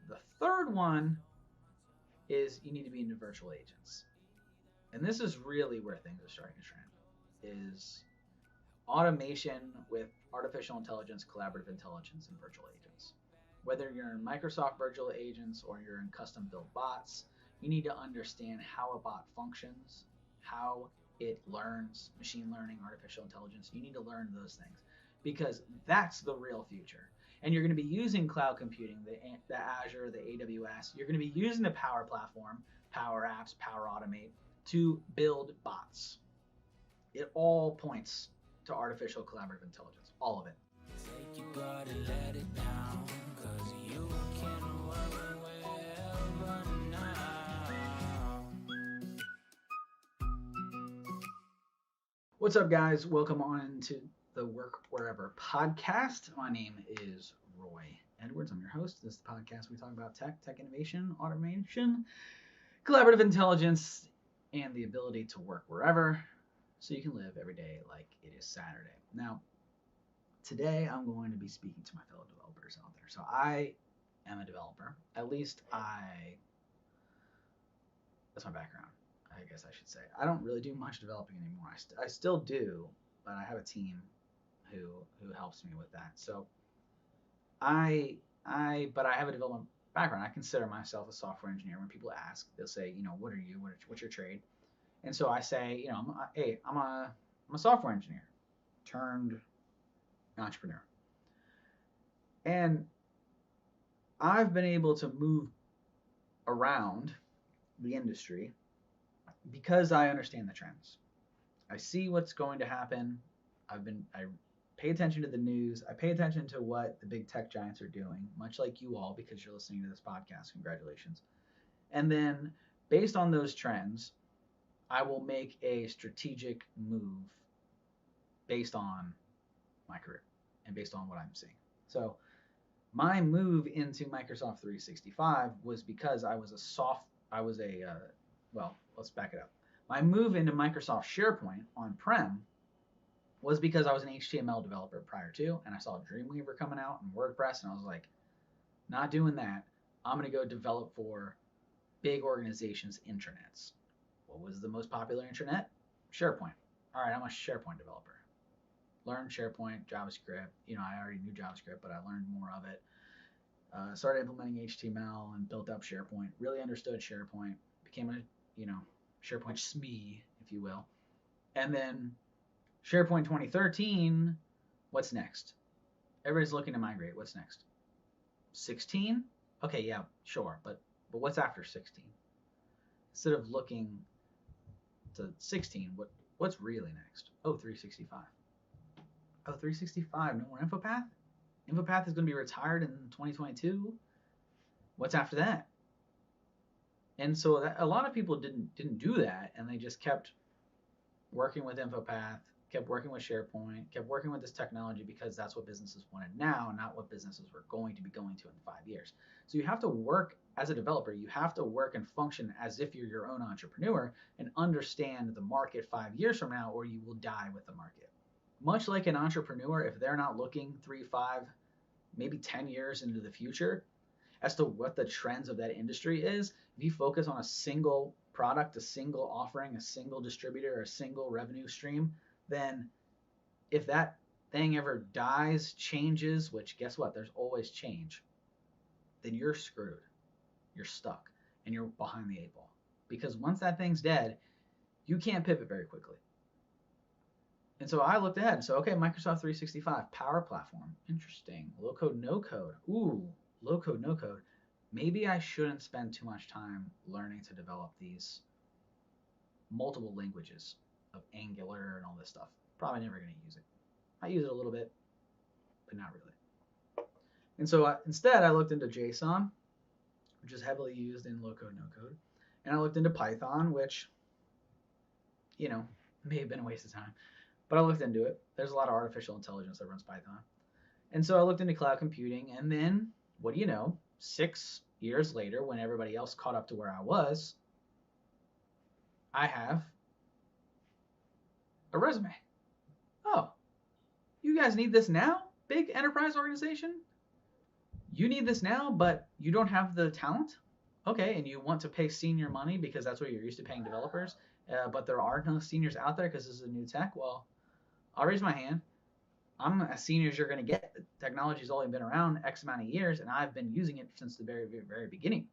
The third one is you need to be into virtual agents. And this is really where things are starting to trend is automation with artificial intelligence, collaborative intelligence, and virtual agents. Whether you're in Microsoft virtual agents or you're in custom built bots, you need to understand how a bot functions, how it learns, machine learning, artificial intelligence. You need to learn those things because that's the real future. And you're going to be using cloud computing, the Azure, the AWS. You're going to be using the Power Platform, Power Apps, Power Automate to build bots. It all points to artificial collaborative intelligence, all of it. Take your blood and let it down, 'cause you can work wherever now. What's up, guys? Welcome on to the Work Wherever podcast. My name is Roy Edwards. I'm your host. This is the podcast we talk about tech innovation, automation, collaborative intelligence, and the ability to work wherever so you can live every day like it is Saturday. Now, today I'm going to be speaking to my fellow developers out there. So I am a developer. At least that's my background, I guess I should say. I don't really do much developing anymore. I still do, but I have a team who helps me with that. So but I have a development background. I consider myself a software engineer. When people ask, they'll say, what are you? What's your trade? And so I say, I'm a software engineer turned entrepreneur. And I've been able to move around the industry because I understand the trends. I see what's going to happen. I pay attention to the news. I pay attention to what the big tech giants are doing, much like you all, because you're listening to this podcast. Congratulations. And then based on those trends, I will make a strategic move based on my career and based on what I'm seeing. So my move into Microsoft 365 was because let's back it up. My move into Microsoft SharePoint on-prem was because I was an HTML developer prior to, and I saw Dreamweaver coming out and WordPress, and I was like, not doing that. I'm going to go develop for big organizations' intranets. What was the most popular intranet? SharePoint. All right, I'm a SharePoint developer. Learned SharePoint, JavaScript. I already knew JavaScript, but I learned more of it. Started implementing HTML and built up SharePoint. Really understood SharePoint. Became a SharePoint SME, if you will. And then SharePoint 2013. What's next? Everybody's looking to migrate. What's next? 16? Okay, yeah, sure, but what's after 16? Instead of looking to 16, what's really next? Oh, 365. Oh, 365. No more InfoPath? InfoPath is going to be retired in 2022. What's after that? And so a lot of people didn't do that, and they just kept working with InfoPath, kept working with SharePoint, kept working with this technology because that's what businesses wanted now, not what businesses were going to be going to in 5 years. So you have to work as a developer. You have to work and function as if you're your own entrepreneur and understand the market 5 years from now, or you will die with the market. Much like an entrepreneur, if they're not looking 3, 5, maybe 10 years into the future as to what the trends of that industry is, if you focus on a single product, a single offering, a single distributor, a single revenue stream, then if that thing ever dies, changes, which guess what? There's always change, then you're screwed. You're stuck and you're behind the 8 ball. Because once that thing's dead, you can't pivot very quickly. And so I looked ahead. So, okay, Microsoft 365, Power Platform. Interesting. Low code, no code. Ooh, low code, no code. Maybe I shouldn't spend too much time learning to develop these multiple languages of Angular and all this stuff. Probably never going to use it. I use it a little bit, but not really. And so instead, I looked into JSON, which is heavily used in low code, no code. And I looked into Python, which, may have been a waste of time. But I looked into it. There's a lot of artificial intelligence that runs Python. And so I looked into cloud computing. And then, what do you know, 6 years later, when everybody else caught up to where I was, I have a resume. Oh, you guys need this now? Big enterprise organization? You need this now, but you don't have the talent. Okay, and you want to pay senior money because that's what you're used to paying developers, but there are no seniors out there because this is a new tech. Well, I'll raise my hand. I'm as senior as you're going to get. The technology's only been around X amount of years, and I've been using it since the very, very, very beginning.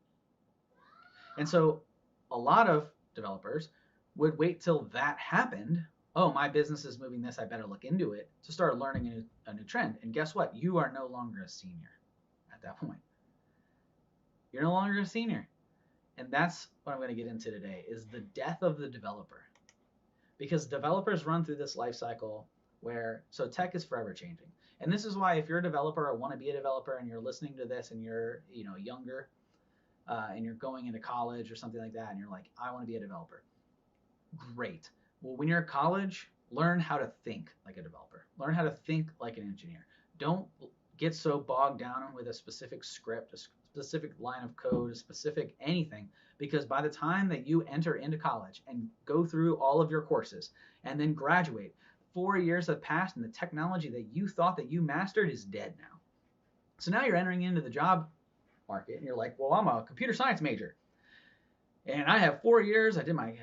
And so a lot of developers would wait till that happened. Oh, my business is moving this. I better look into it to start learning a new trend. And guess what? You are no longer a senior at that point. You're no longer a senior. And that's what I'm going to get into today is the death of the developer. Because developers run through this life cycle where, so tech is forever changing. And this is why if you're a developer or want to be a developer and you're listening to this and you're, younger, and you're going into college or something like that, and you're like, I want to be a developer. Great. Well, when you're at college, learn how to think like a developer. Learn how to think like an engineer. Don't get so bogged down with a specific script, a specific line of code, a specific anything, because by the time that you enter into college and go through all of your courses and then graduate, 4 years have passed and the technology that you thought that you mastered is dead now. So now you're entering into the job market and you're like, well, I'm a computer science major and I have 4 years. I did my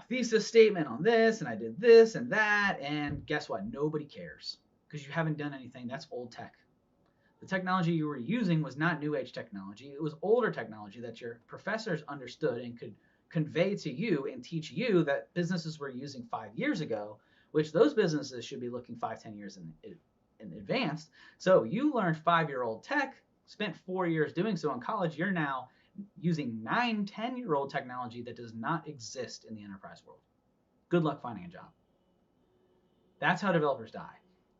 thesis statement on this and I did this and that, and guess what? Nobody cares because you haven't done anything. That's old tech. The technology you were using was not new age technology. It was older technology that your professors understood and could convey to you and teach you that businesses were using 5 years ago, which those businesses should be looking 5-10 years in advance. So you learned 5-year-old tech, spent 4 years doing so in college. You're now using 9-10-year-old technology that does not exist in the enterprise world. Good luck finding a job. That's how developers die.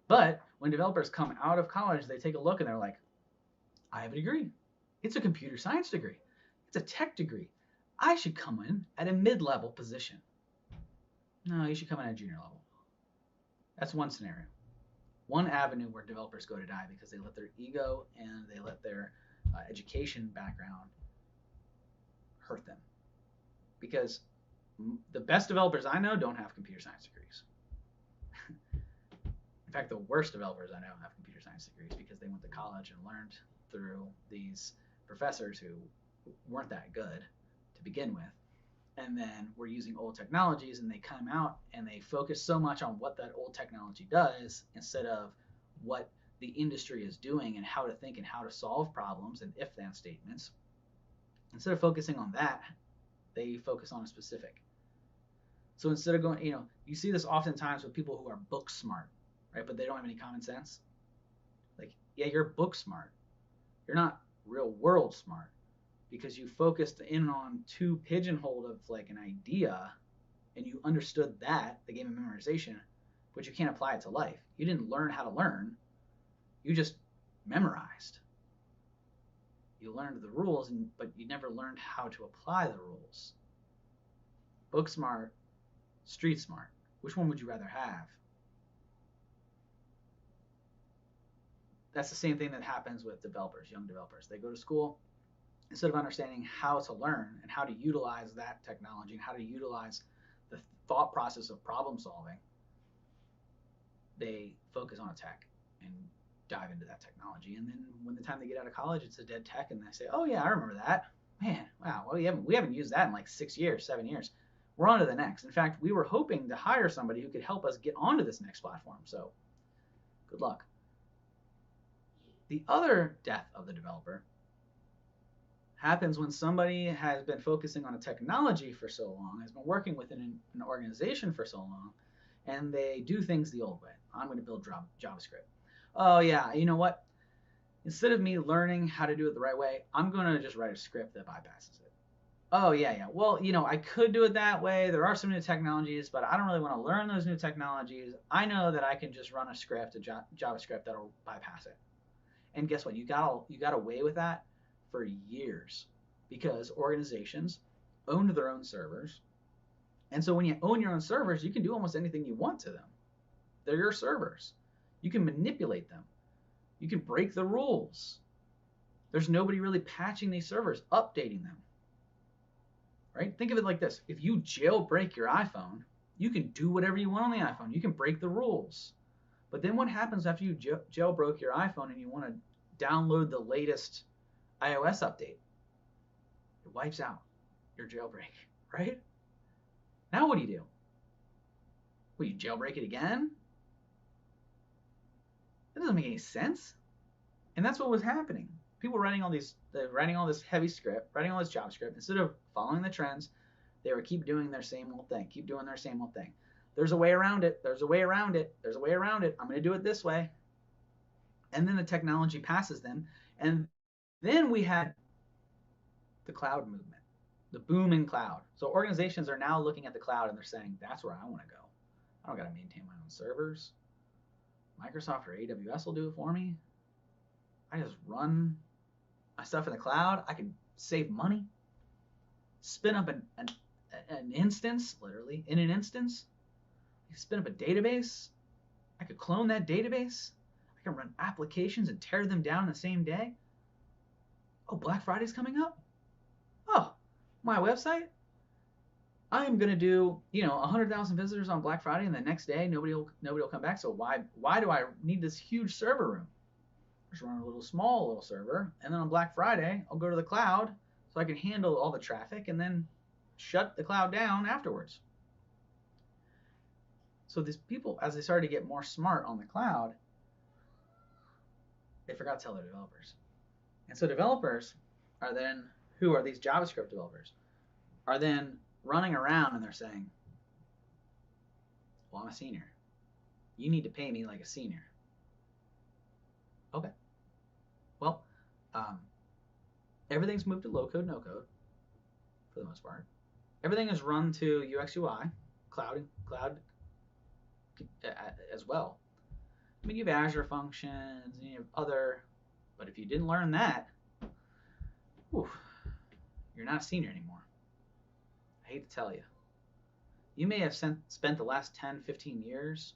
But when developers come out of college, they take a look and they're like, I have a degree. It's a computer science degree. It's a tech degree. I should come in at a mid-level position. No, you should come in at a junior level. That's one scenario. One avenue where developers go to die because they let their ego and they let their education background hurt them. Because the best developers I know don't have computer science degrees. In fact, the worst developers I know have computer science degrees because they went to college and learned through these professors who weren't that good to begin with, and then were using old technologies, and they come out and they focus so much on what that old technology does instead of what the industry is doing and how to think and how to solve problems and if-then statements. Instead of focusing on that, they focus on a specific. So instead of going, you see this oftentimes with people who are book smart, right? But they don't have any common sense. Like, yeah, you're book smart. You're not real world smart because you focused in on too pigeonholed of like an idea and you understood that, the game of memorization, but you can't apply it to life. You didn't learn how to learn. You just memorized. You learned the rules, but you never learned how to apply the rules. Book smart, street smart. Which one would you rather have? That's the same thing that happens with developers, young developers. They go to school, instead of understanding how to learn and how to utilize that technology and how to utilize the thought process of problem solving, they focus on a tech and dive into that technology. And then when the time they get out of college, it's a dead tech, and they say, oh yeah, I remember that. Man, wow, well, we haven't used that in like 6 years, 7 years. We're on to the next. In fact, we were hoping to hire somebody who could help us get onto this next platform. So good luck. The other death of the developer happens when somebody has been focusing on a technology for so long, has been working within an organization for so long, and they do things the old way. I'm going to build JavaScript. Oh yeah, you know what? Instead of me learning how to do it the right way, I'm going to just write a script that bypasses it. Oh yeah. Well, I could do it that way. There are some new technologies, but I don't really want to learn those new technologies. I know that I can just run a script, a JavaScript that'll bypass it. And guess what? You got away with that for years because organizations owned their own servers. And so when you own your own servers, you can do almost anything you want to them. They're your servers. You can manipulate them. You can break the rules. There's nobody really patching these servers, updating them. Right? Think of it like this. If you jailbreak your iPhone, you can do whatever you want on the iPhone. You can break the rules. But then what happens after you jailbroke your iPhone and you want to download the latest iOS update. It wipes out your jailbreak, right? Now what do? Will you jailbreak it again? That doesn't make any sense. And that's what was happening. People writing all this heavy script, writing all this JavaScript, instead of following the trends, they would keep doing their same old thing, keep doing their same old thing. There's a way around it. There's a way around it. There's a way around it. I'm going to do it this way. And then the technology passes them. And then we had the cloud movement, the boom in cloud. So organizations are now looking at the cloud and they're saying, that's where I want to go. I don't got to maintain my own servers. Microsoft or AWS will do it for me. I just run my stuff in the cloud. I can save money. Spin up an instance, literally, in an instance. I can spin up a database. I could clone that database. I can run applications and tear them down the same day. Oh, Black Friday's coming up? Oh, my website? I am going to do, 100,000 visitors on Black Friday, and the next day nobody will come back. So why do I need this huge server room? Just run a little server, and then on Black Friday, I'll go to the cloud so I can handle all the traffic and then shut the cloud down afterwards. So these people, as they started to get more smart on the cloud, they forgot to tell their developers. And so developers are then, who are these JavaScript developers, are then running around and they're saying, well, I'm a senior. You need to pay me like a senior. Okay. Well, everything's moved to low code, no code, for the most part. Everything is run to UX UI, cloud as well. I mean, you have Azure functions, and you have other, but if you didn't learn that, you're not a senior anymore. I hate to tell you. You may have spent the last 10, 15 years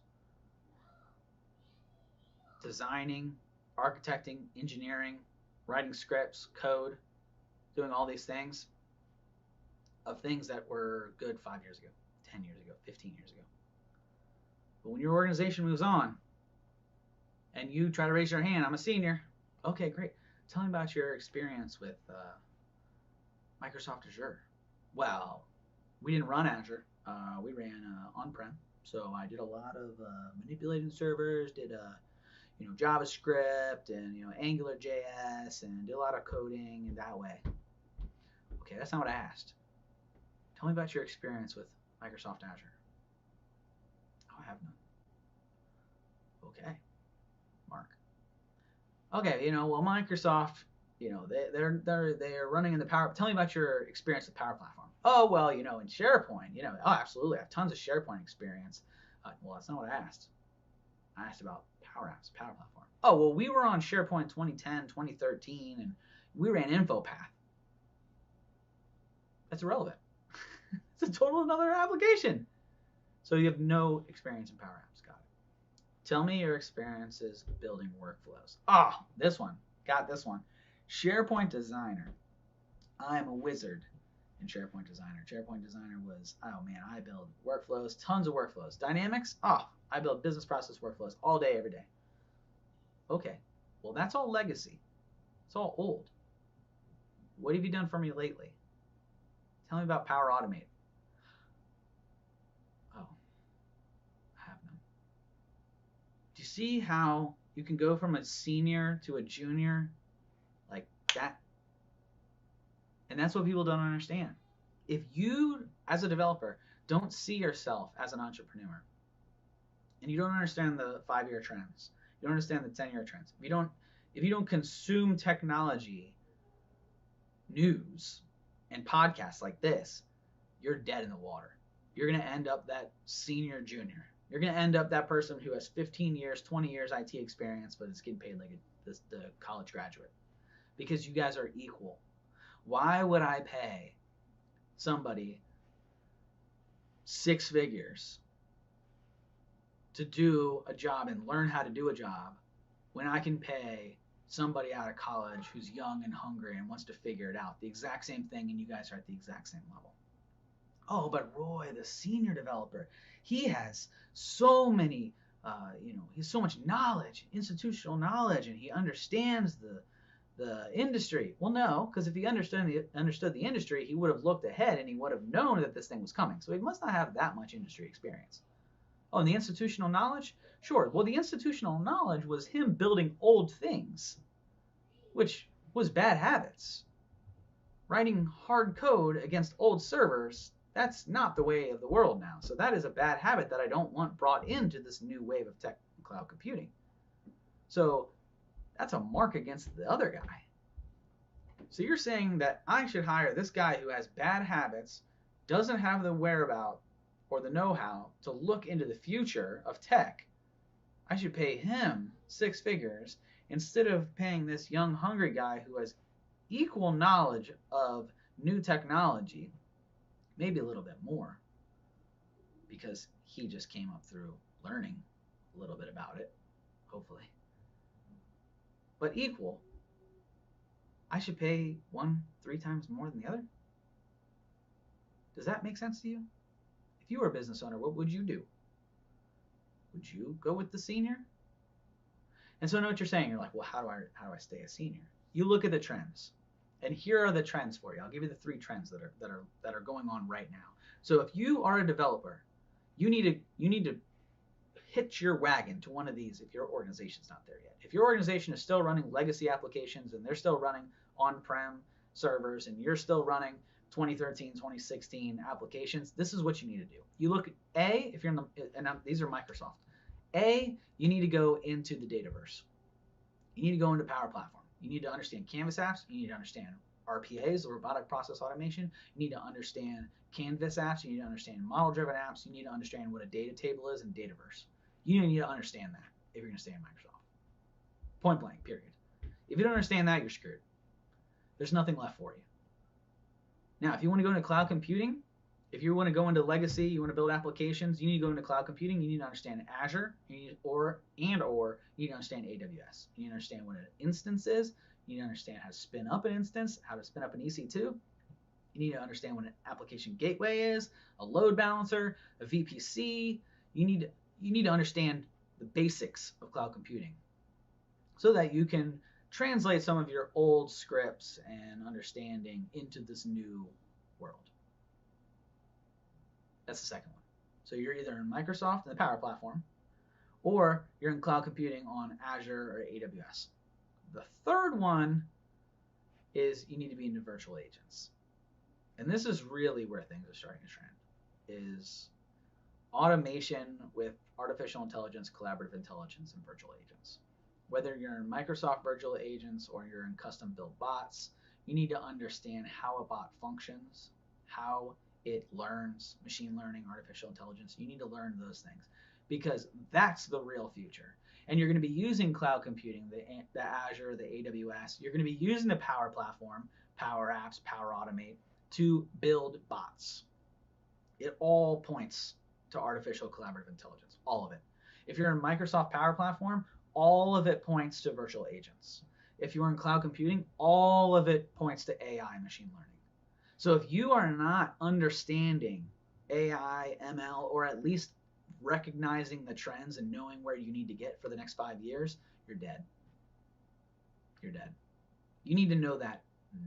designing, architecting, engineering, writing scripts, code, doing all these things of things that were good 5 years ago, 10 years ago, 15 years ago. But when your organization moves on and you try to raise your hand, I'm a senior. Okay, great. Tell me about your experience with Microsoft Azure. Well, we didn't run Azure. We ran on-prem. So I did a lot of manipulating servers, did JavaScript and AngularJS, and did a lot of coding in that way. Okay, that's not what I asked. Tell me about your experience with Microsoft Azure. Oh, I have none. Okay, Mark. Okay, well, Microsoft, they're running in the Power. Tell me about your experience with Power Platform. Oh, well, in SharePoint, oh, absolutely, I have tons of SharePoint experience. Well, that's not what I asked. I asked about Power Apps, Power Platform. Oh, well, we were on SharePoint 2010, 2013, and we ran InfoPath. That's irrelevant. It's a total another application. So you have no experience in Power Apps. Got it. Tell me your experiences building workflows. Oh, this one. Got this one. SharePoint Designer. I am a wizard in SharePoint Designer. SharePoint Designer was, I build workflows, tons of workflows. Dynamics, I build business process workflows all day, every day. Okay, well, that's all legacy. It's all old. What have you done for me lately? Tell me about Power Automate. Oh, I have none. Do you see how you can go from a senior to a junior like that? And that's what people don't understand. If you, as a developer, don't see yourself as an entrepreneur, and you don't understand the 5-year trends, you don't understand the 10-year trends, if you don't consume technology news and podcasts like this, you're dead in the water. You're going to end up that senior junior. You're going to end up that person who has 15 years, 20 years IT experience, but is getting paid like the college graduate. Because you guys are equal. Why would I pay somebody 6 figures to do a job and learn how to do a job when I can pay somebody out of college who's young and hungry and wants to figure it out? The exact same thing, and you guys are at the exact same level. Oh, but Roy, the senior developer, he has so many he has so much knowledge, institutional knowledge, and he understands the industry. Well, no, because if he understood the industry, he would have looked ahead and he would have known that this thing was coming. So he must not have that much industry experience. Oh, and the institutional knowledge? Sure. Well, the institutional knowledge was him building old things, which was bad habits. Writing hard code against old servers, that's not the way of the world now. So that is a bad habit that I don't want brought into this new wave of tech and cloud computing. So that's a mark against the other guy. So you're saying that I should hire this guy who has bad habits, doesn't have the whereabout or the know-how to look into the future of tech. I should pay him 6 figures instead of paying this young, hungry guy who has equal knowledge of new technology, maybe a little bit more, because he just came up through learning a little bit about it, hopefully. But equal. I should pay one 3 times more than the other? Does that make sense to you? If you were a business owner, what would you do? Would you go with the senior? And so I know what you're saying. You're like, well, how do I stay a senior? You look at the trends. And here are the trends for you. I'll give you the 3 trends that are going on right now. So if you are a developer, you need to hitch your wagon to one of these if your organization's not there yet. If your organization is still running legacy applications and they're still running on-prem servers and you're still running 2013, 2016 applications, this is what you need to do. You look at A, if you're in the, and these are Microsoft. A, you need to go into the Dataverse. You need to go into Power Platform. You need to understand Canvas apps. You need to understand RPAs, robotic process automation. You need to understand Canvas apps. You need to understand model-driven apps. You need to understand what a data table is in Dataverse. You need to understand that if you're going to stay in Microsoft. Point blank, period. If you don't understand that, you're screwed. There's nothing left for you. Now, if you want to go into cloud computing, if you want to go into legacy, you want to build applications, you need to go into cloud computing. You need to understand Azure, or you need to understand AWS. You need to understand what an instance is. You need to understand how to spin up an instance, how to spin up an EC2. You need to understand what an application gateway is, a load balancer, a VPC. You need to understand the basics of cloud computing so that you can translate some of your old scripts and understanding into this new world. That's the second one. So you're either in Microsoft in the Power Platform, or you're in cloud computing on Azure or AWS. The third one is you need to be into virtual agents. And this is really where things are starting to trend, is automation with artificial intelligence, collaborative intelligence, and virtual agents. Whether you're in Microsoft virtual agents or you're in custom built bots, you need to understand how a bot functions, how it learns, machine learning, artificial intelligence. You need to learn those things because that's the real future. And you're going to be using cloud computing, the Azure, the AWS. You're going to be using the Power Platform, Power Apps, Power Automate to build bots. It all points to artificial collaborative intelligence, all of it. If you're in Microsoft Power Platform, all of it points to virtual agents. If you're in cloud computing, all of it points to AI, machine learning. So if you are not understanding AI, ML, or at least recognizing the trends and knowing where you need to get for the next 5 years, you're dead. You're dead. You need to know that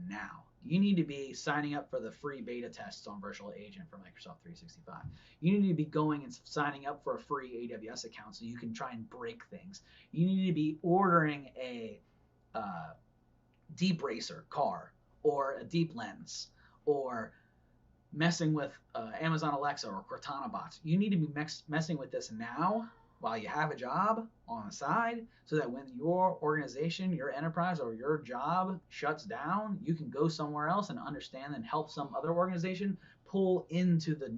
now. You need to be signing up for the free beta tests on Virtual Agent for Microsoft 365. You need to be going and signing up for a free AWS account so you can try and break things. You need to be ordering a Deep Racer car or a Deep Lens or messing with Amazon Alexa or Cortana bots. You need to be messing with this now while you have a job on the side so that when your organization, your enterprise, or your job shuts down, you can go somewhere else and understand and help some other organization pull into the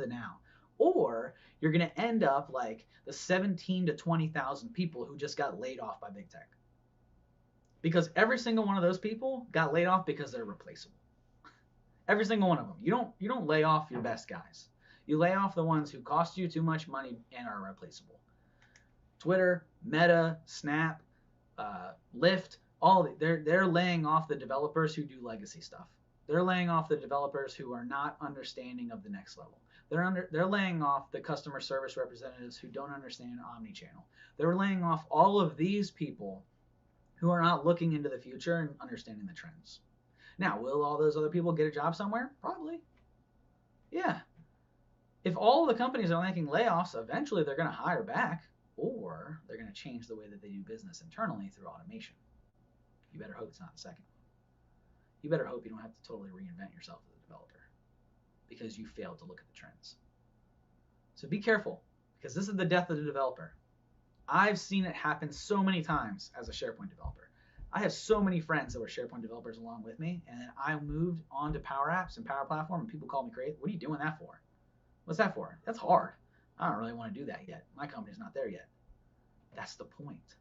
now. Or you're going to end up like the 17 to 20,000 people who just got laid off by big tech. Because every single one of those people got laid off because they're replaceable. Every single one of them. You don't lay off your best guys. You lay off the ones who cost you too much money and are replaceable. Twitter, Meta, Snap, Lyft, they're laying off the developers who do legacy stuff. They're laying off the developers who are not understanding of the next level. They're laying off the customer service representatives who don't understand omnichannel. They're laying off all of these people who are not looking into the future and understanding the trends. Now, will all those other people get a job somewhere? Probably. Yeah. If all the companies are making layoffs, eventually they're going to hire back, or they're going to change the way that they do business internally through automation. You better hope it's not the second. You better hope you don't have to totally reinvent yourself as a developer because you failed to look at the trends. So be careful, because this is the death of the developer. I've seen it happen so many times as a SharePoint developer. I have so many friends that were SharePoint developers along with me, and then I moved on to Power Apps and Power Platform, and people call me crazy. What are you doing that for? What's that for? That's hard. I don't really want to do that yet. My company's not there yet. That's the point.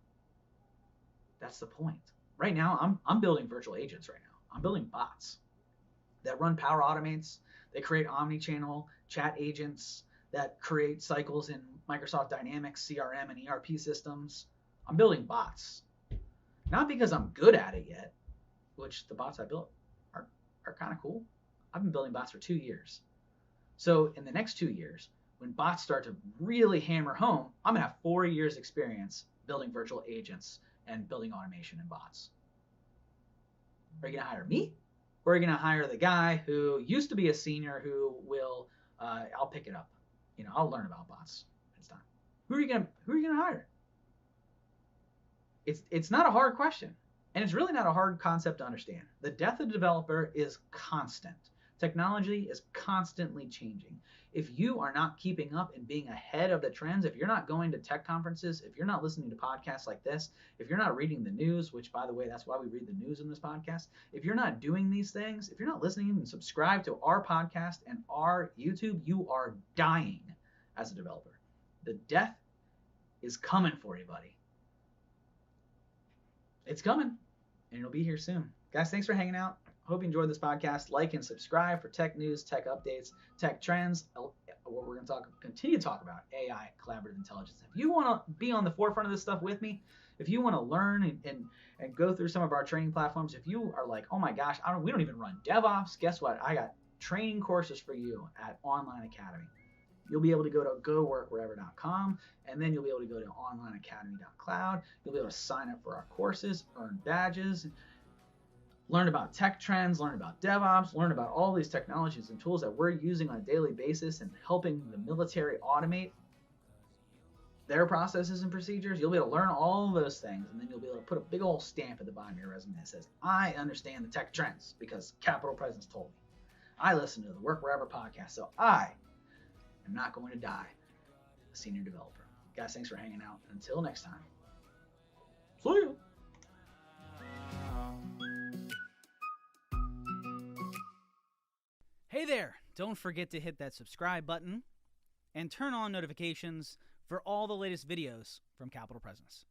That's the point. Right now, I'm building virtual agents right now. I'm building bots that run Power Automates. They create omni-channel chat agents that create cycles in Microsoft Dynamics, CRM, and ERP systems. I'm building bots. Not because I'm good at it yet, which the bots I built are kind of cool. I've been building bots for 2 years. So in the next 2 years, when bots start to really hammer home, I'm going to have 4 years experience building virtual agents and building automation in bots. Are you going to hire me? Or are you going to hire the guy who used to be a senior who will, I'll pick it up. I'll learn about bots. It's time. Who are you going to hire? It's not a hard question. And it's really not a hard concept to understand. The death of the developer is constant. Technology is constantly changing. If you are not keeping up and being ahead of the trends, if you're not going to tech conferences, if you're not listening to podcasts like this, if you're not reading the news, which, by the way, that's why we read the news in this podcast, if you're not doing these things, if you're not listening and subscribe to our podcast and our YouTube, you are dying as a developer. The death is coming for you, buddy. It's coming, and it'll be here soon. Guys, thanks for hanging out. Hope you enjoyed this podcast. Like and subscribe for tech news, tech updates, tech trends. What we're going to continue to talk about, AI, collaborative intelligence. If you want to be on the forefront of this stuff with me, if you want to learn and go through some of our training platforms, if you are like, oh my gosh, we don't even run DevOps, guess what? I got training courses for you at Online Academy. You'll be able to go to goworkwherever.com, and then you'll be able to go to onlineacademy.cloud. You'll be able to sign up for our courses, earn badges, learn about tech trends, learn about DevOps, learn about all these technologies and tools that we're using on a daily basis and helping the military automate their processes and procedures. You'll be able to learn all of those things, and then you'll be able to put a big old stamp at the bottom of your resume that says, I understand the tech trends because Capital Presence told me. I listen to the Work Wherever podcast, so I am not going to die a senior developer. Guys, thanks for hanging out. Until next time. See you. Hey there! Don't forget to hit that subscribe button and turn on notifications for all the latest videos from Capital Presence.